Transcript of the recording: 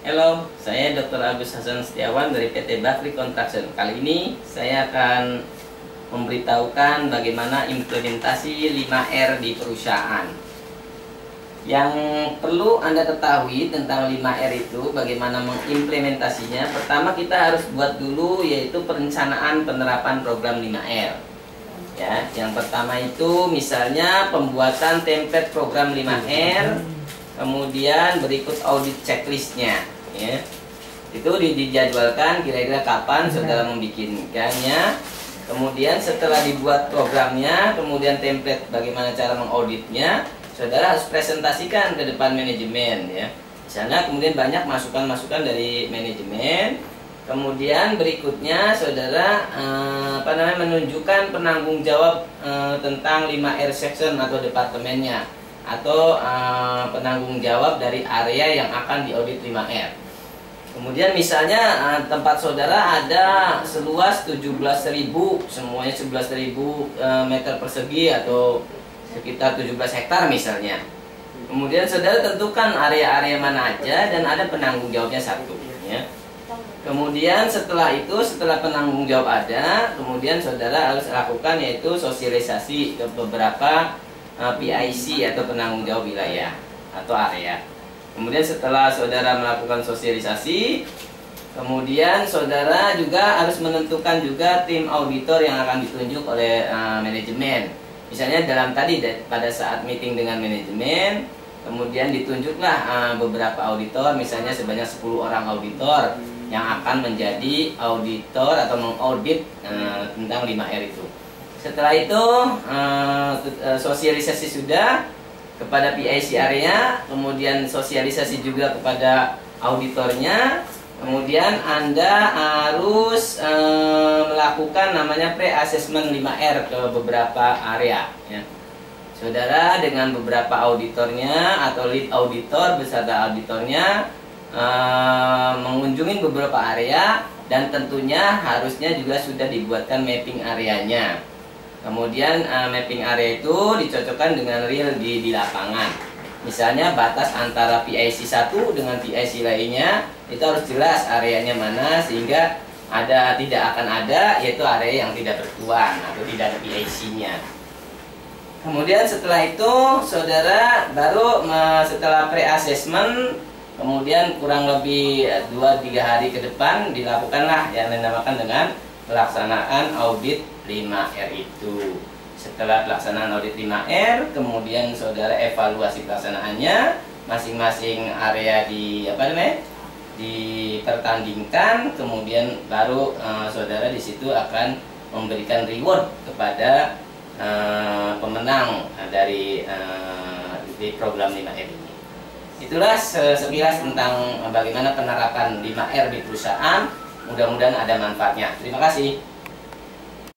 Halo, saya Dr. Agus Hasan Setiawan dari PT Bakri Construction. Kali ini saya akan memberitahukan bagaimana implementasi 5R di perusahaan. Yang perlu Anda ketahui tentang 5R itu, bagaimana mengimplementasinya. Pertama kita harus buat dulu, yaitu perencanaan penerapan program 5R. Ya, yang pertama itu misalnya pembuatan template program 5R. Kemudian berikut audit checklistnya, ya. Itu dijadwalkan kira-kira kapan saudara membikinkannya. Kemudian setelah dibuat programnya, kemudian template bagaimana cara mengauditnya, saudara harus presentasikan ke depan manajemen, ya. Di sana kemudian banyak masukan-masukan dari manajemen. Kemudian berikutnya saudara menunjukkan penanggung jawab tentang 5R section atau departemennya, atau penanggung jawab dari area yang akan diaudit 5R. Kemudian misalnya tempat saudara ada seluas 17.000, semuanya 11.000 meter persegi atau sekitar 17 hektar misalnya. Kemudian saudara tentukan area-area mana aja dan ada penanggung jawabnya satu, ya. Kemudian setelah itu, setelah penanggung jawab ada, kemudian saudara harus lakukan yaitu sosialisasi ke beberapa PIC atau penanggung jawab wilayah atau area. Kemudian setelah saudara melakukan sosialisasi, kemudian saudara juga harus menentukan juga tim auditor yang akan ditunjuk oleh manajemen. Misalnya dalam tadi pada saat meeting dengan manajemen, kemudian ditunjuklah beberapa auditor, misalnya sebanyak 10 orang auditor yang akan menjadi auditor atau mengaudit tentang 5R itu. Setelah itu sosialisasi sudah kepada PIC area, kemudian sosialisasi juga kepada auditornya. Kemudian Anda harus melakukan namanya pre-assessment 5R ke beberapa area, ya. Saudara dengan beberapa auditornya atau lead auditor beserta auditornya mengunjungi beberapa area, dan tentunya harusnya juga sudah dibuatkan mapping areanya. Kemudian mapping area itu dicocokkan dengan real di lapangan. Misalnya batas antara PIC 1 dengan PIC lainnya itu harus jelas areanya mana, sehingga tidak akan ada yaitu area yang tidak bertuan atau tidak ada PIC-nya. Kemudian setelah itu saudara baru setelah pre-assessment, kemudian kurang lebih 2-3 hari ke depan dilakukanlah yang dinamakan dengan pelaksanaan audit 5R itu. Setelah pelaksanaan audit 5R, kemudian saudara evaluasi pelaksanaannya, masing-masing area dipertandingkan, kemudian baru saudara di situ akan memberikan reward kepada pemenang dari program 5R ini. Itulah sekilas tentang bagaimana penerapan 5R di perusahaan. Mudah-mudahan ada manfaatnya. Terima kasih.